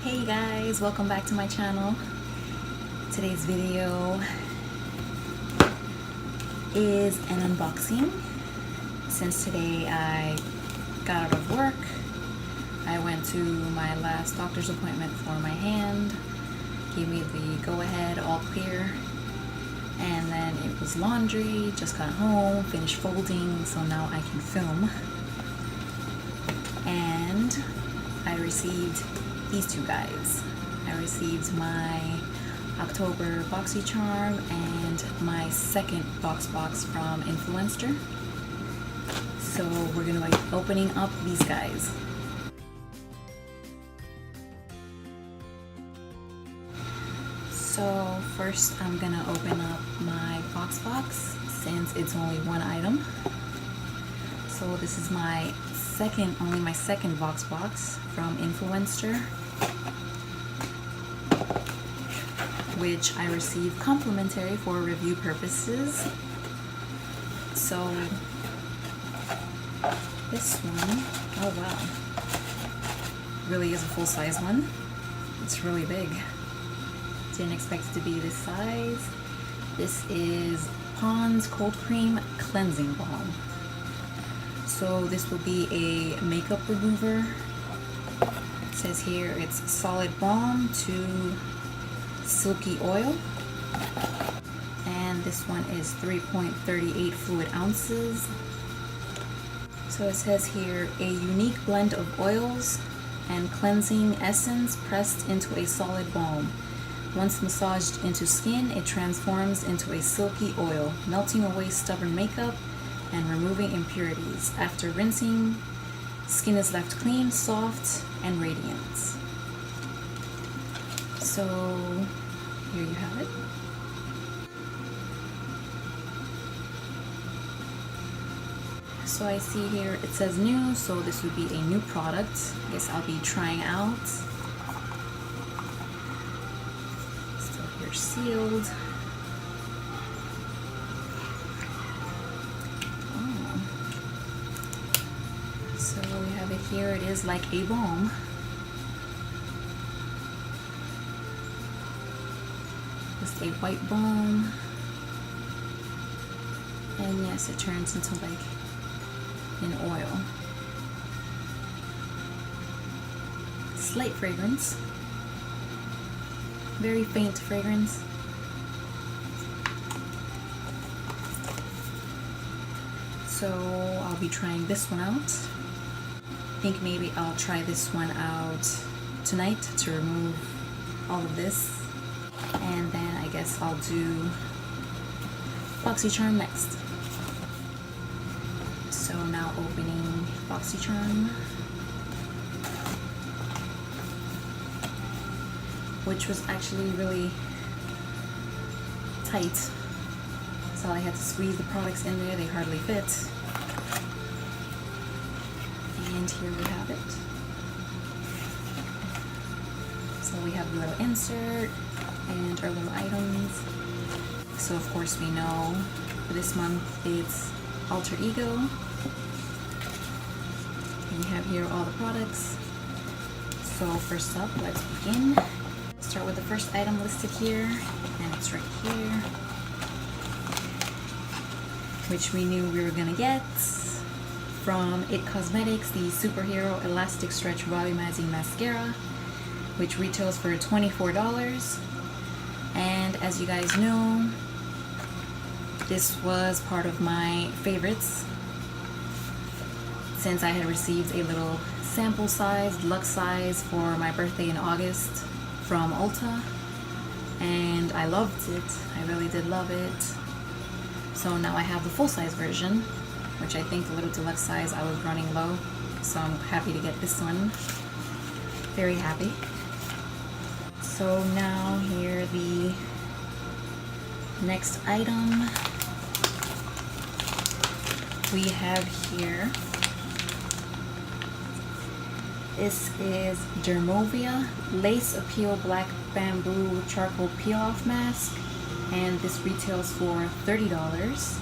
Hey guys, welcome back to my channel. Today's video is an unboxing. Since today I got out of work, I went to my last doctor's appointment for my hand, gave me the go-ahead, all clear, and then it was laundry, just got home, finished folding, so now I can film. And I received these two guys. I received my October Boxycharm and my second Voxbox from Influenster. So we're gonna be opening up these guys. So first I'm gonna open up my Voxbox since it's only one item. So this is my only my second Voxbox from Influenster, which I received complimentary for review purposes. So this one, oh wow, really is a full-size one. It's really big. Didn't expect it to be this size. This is Pond's Cold Cream Cleansing Balm. So this will be a makeup remover. It says here it's solid balm to silky oil. And this one is 3.38 fluid ounces. So it says here a unique blend of oils and cleansing essence pressed into a solid balm. Once massaged into skin, it transforms into a silky oil, melting away stubborn makeup and removing impurities. After rinsing, skin is left clean, soft, and radiant. So here you have it. So I see here it says new, so this would be a new product. I guess I'll be trying out. Still here sealed. So we have it here. It is like a balm. Just a white balm. And yes, it turns into like an oil. Slight fragrance. Very faint fragrance. So I'll be trying this one out. I think maybe I'll try this one out tonight to remove all of this, and then I guess I'll do Boxycharm next. So now opening Boxycharm, which was actually really tight, so I had to squeeze the products in there. They hardly fit. And here we have it. So we have the little insert and our little items. So of course we know for this month it's Alter Ego. And we have here all the products. So first up, let's begin. Start with the first item listed here, and it's right here, which we knew we were gonna get. From It Cosmetics, the Superhero Elastic Stretch Volumizing Mascara, which retails for $24. And as you guys know, this was part of my favorites since I had received a little sample size, deluxe size for my birthday in August from Ulta, and I loved it. I really did love it. So now I have the full-size version, which I think the little deluxe size I was running low, so I'm happy to get this one. Very happy. So now here the next item we have here. This is Juvia Lace Appeal Black Bamboo Charcoal Peel-Off Mask, and this retails for $30.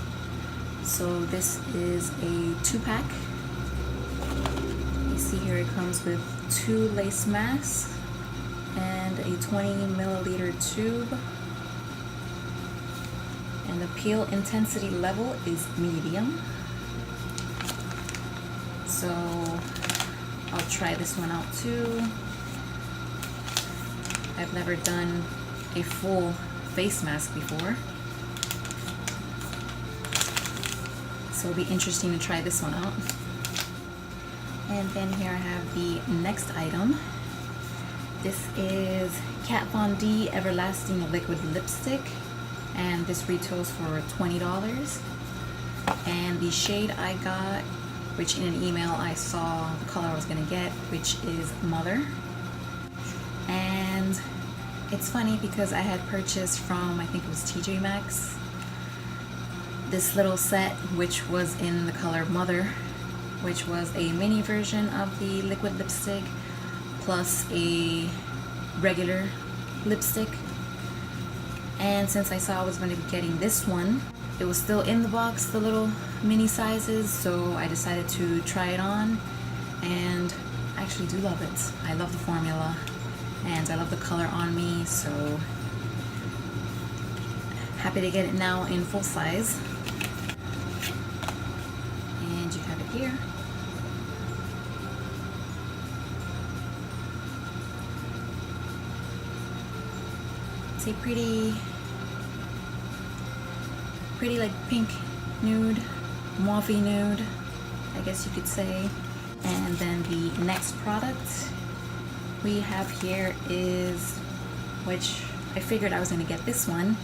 So this is a 2-pack. You see here it comes with 2 lace masks and a 20 milliliter tube. And the peel intensity level is medium. So I'll try this one out too. I've never done a full face mask before, so it'll be interesting to try this one out. And then here I have the next item. This is Kat Von D Everlasting Liquid Lipstick, and this retails for $20. And the shade I got, which in an email I saw the color I was gonna get, which is Mother. And it's funny because I had purchased from, I think it was TJ Maxx, this little set which was in the color Mother, which was a mini version of the liquid lipstick plus a regular lipstick. And since I saw I was going to be getting this one, it was still in the box, the little mini sizes, so I decided to try it on, and I actually do love it. I love the formula and I love the color on me, so happy to get it now in full size. And you have it here. It's a pretty like pink nude, mauve nude, I guess you could say. And then the next product we have here is, which I figured I was going to get this one.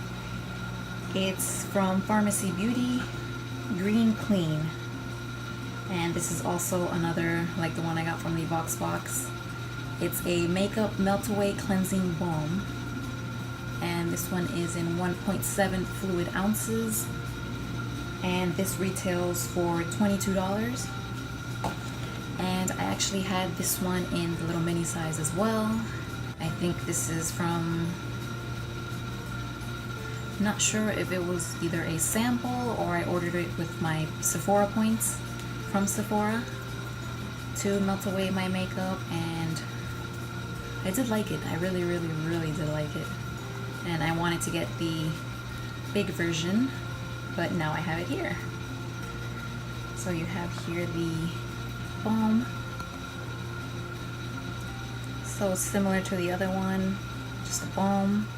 It's from Pharmacy Beauty, Green Clean. And this is also another like the one I got from the Voxbox. It's a makeup melt away cleansing balm. And this one is in 1.7 fluid ounces. And this retails for $22. And I actually had this one in the little mini size as well. I think this is from, not sure if it was either a sample or I ordered it with my Sephora points from Sephora to melt away my makeup, and I did like it. I really did like it. And I wanted to get the big version, but now I have it here. So you have here the balm. So similar to the other one, just a balm,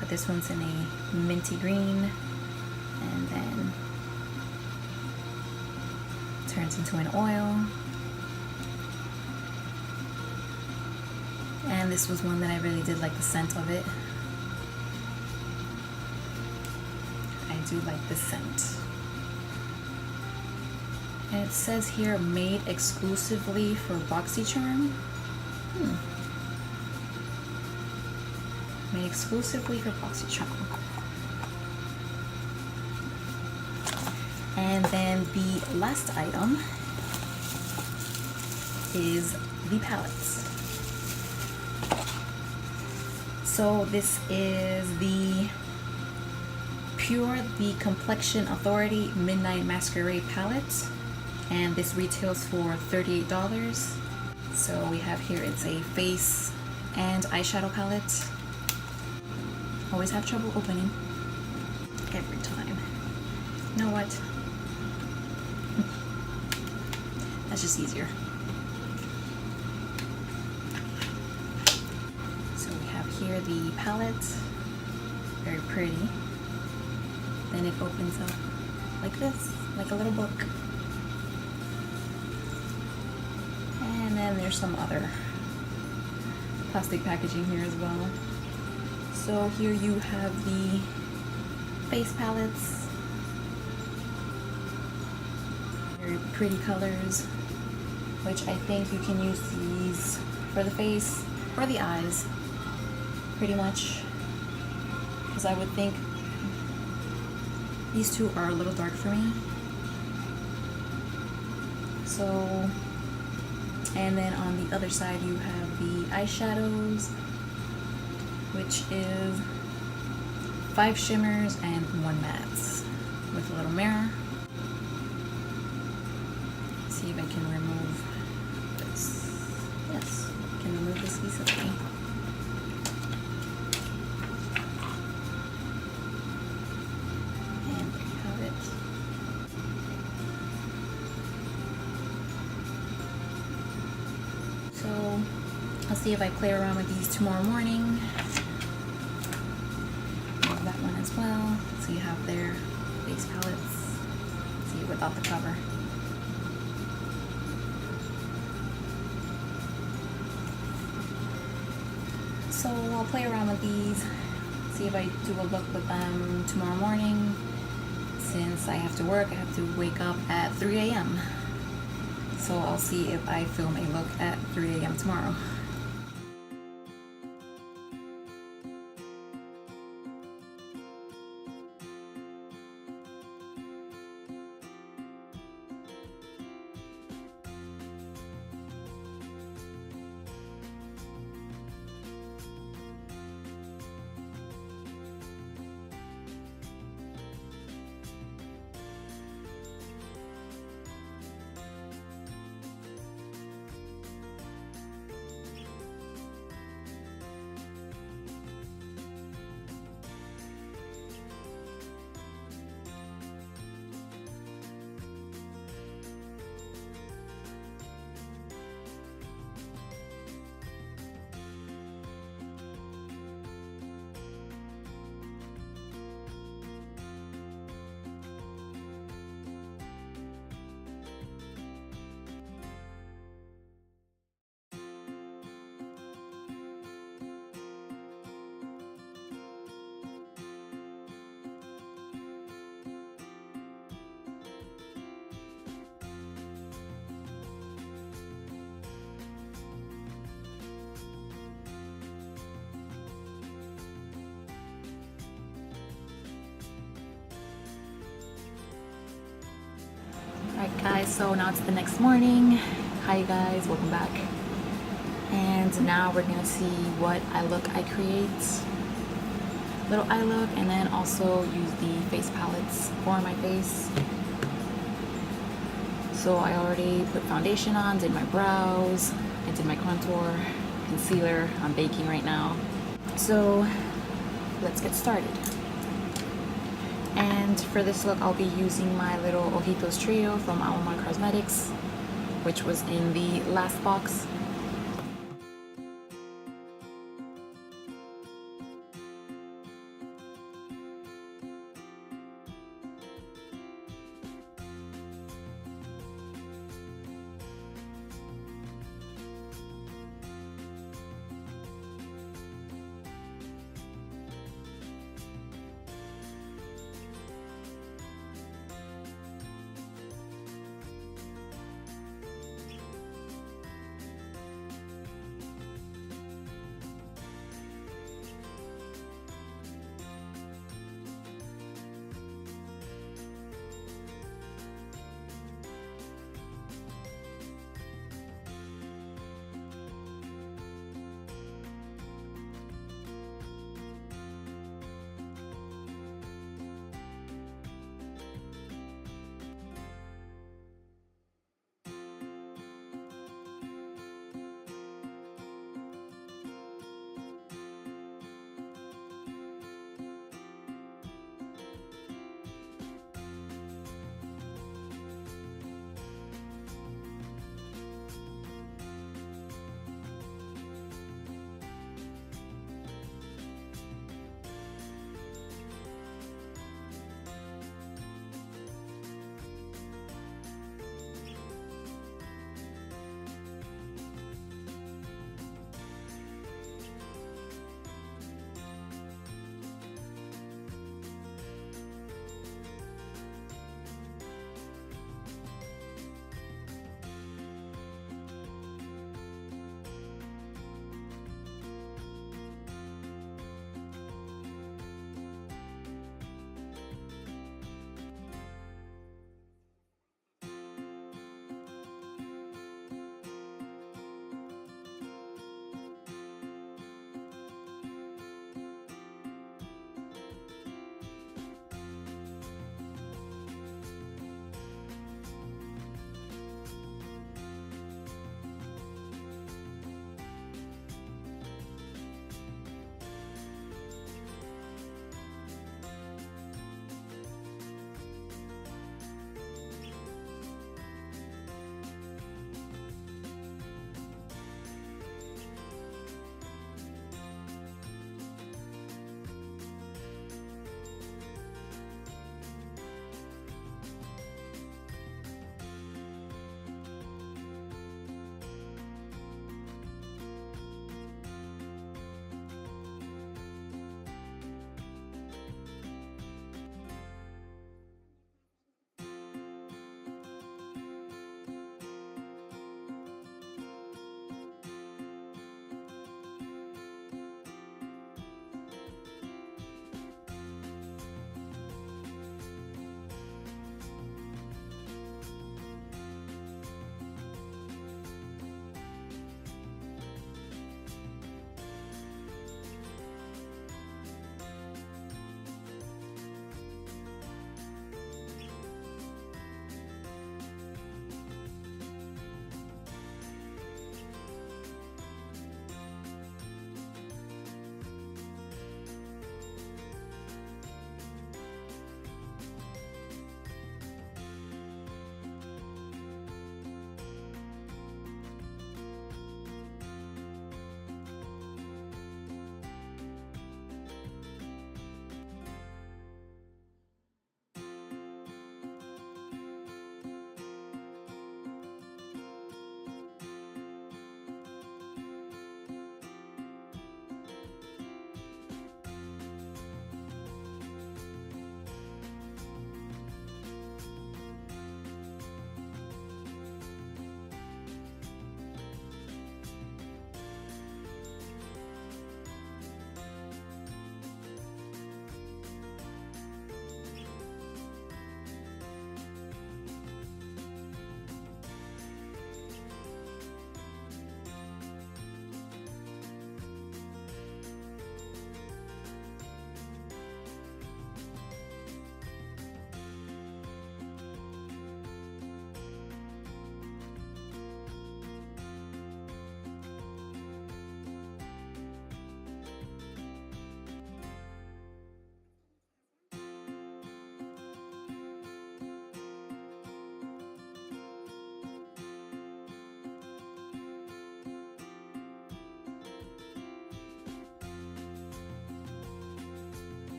but this one's in a minty green, and then turns into an oil. And this was one that I really did like the scent of it. I do like the scent. And it says here, made exclusively for Boxycharm. Made exclusively for Boxycharm. And then the last item is the palettes. So this is the Pure the Complexion Authority Midnight Masquerade palette, and this retails for $38. So we have here, it's a face and eyeshadow palette. Always have trouble opening every time. You know what? That's just easier. So we have here the palette, very pretty. Then it opens up like this, like a little book. And then there's some other plastic packaging here as well. So here you have the face palettes. Very pretty colors, which I think you can use these for the face or the eyes, pretty much. Because I would think these two are a little dark for me. So, and then on the other side you have the eyeshadows, which is 5 shimmers and 1 matte with a little mirror. Let's see if I can remove this. Yes, I can remove this easily. See if I play around with these tomorrow morning. That one as well. So you have their base palettes. See, without the cover. So I'll play around with these, see if I do a look with them tomorrow morning. Since I have to work, I have to wake up at 3 a.m. So I'll see if I film a look at 3 a.m. tomorrow. Alright guys, so now it's the next morning. Hi guys, welcome back. And now we're gonna see what eye look I create. Little eye look, and then also use the face palettes for my face. So I already put foundation on, did my brows, I did my contour, concealer. I'm baking right now. So let's get started. And for this look, I'll be using my little Ojitos Trio from Almar Cosmetics, which was in the last box.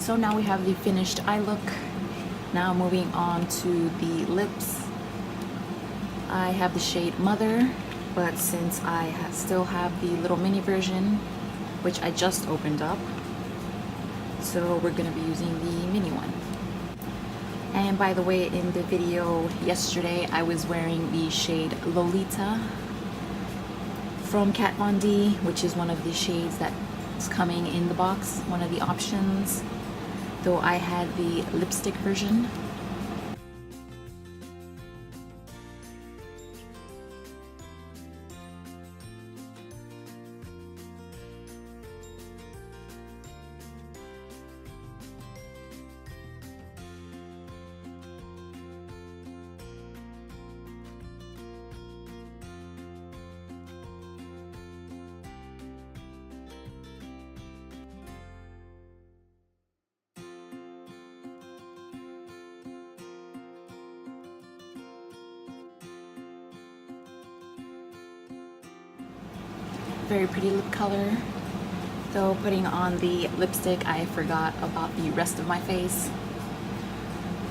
So now we have the finished eye look. Now moving on to the lips. I have the shade Mother, but since I still have the little mini version, which I just opened up, so we're gonna be using the mini one. And by the way, in the video yesterday, I was wearing the shade Lolita from Kat Von D, which is one of the shades that's coming in the box, one of the options, though I had the lipstick version. Very pretty lip color. Though putting on the lipstick, I forgot about the rest of my face.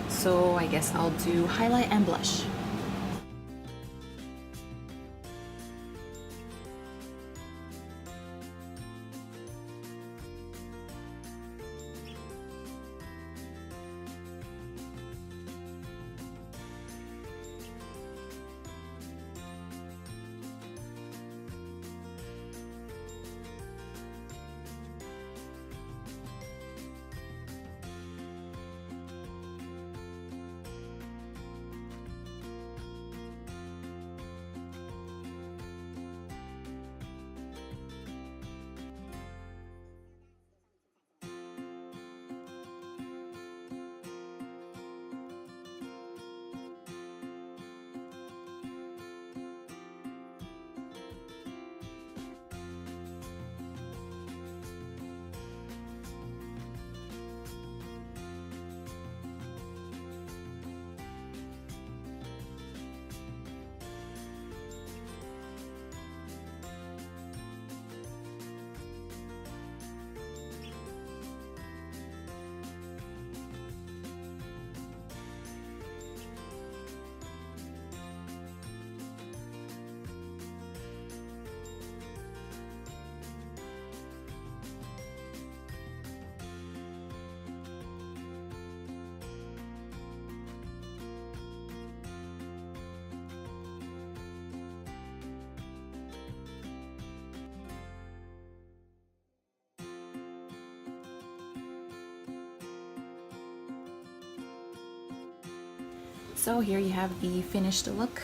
So I guess I'll do highlight and blush. So here you have the finished look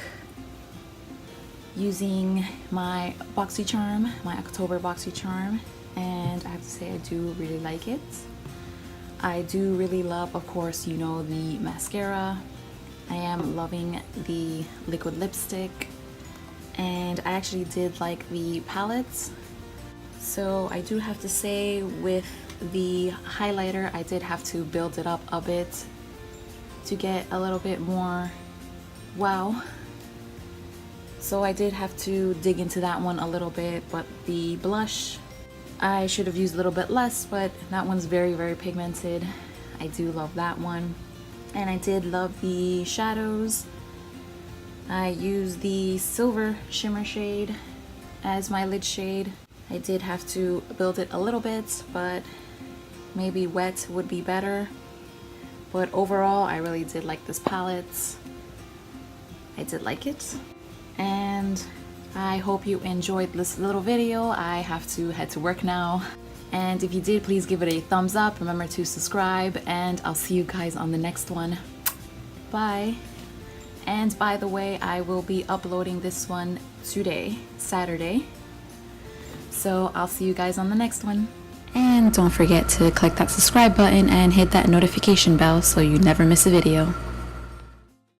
using my Boxycharm, my October Boxycharm, and I have to say I do really like it. I do really love, of course, you know, the mascara. I am loving the liquid lipstick, and I actually did like the palettes. So I do have to say with the highlighter, I did have to build it up a bit to get a little bit more wow. So I did have to dig into that one a little bit, but the blush, I should have used a little bit less, but that one's very, very pigmented. I do love that one. And I did love the shadows. I used the silver shimmer shade as my lid shade. I did have to build it a little bit, but maybe wet would be better. But overall, I really did like this palette. I did like it. And I hope you enjoyed this little video. I have to head to work now. And if you did, please give it a thumbs up. Remember to subscribe, and I'll see you guys on the next one. Bye. And by the way, I will be uploading this one today, Saturday. So I'll see you guys on the next one. And don't forget to click that subscribe button and hit that notification bell so you never miss a video.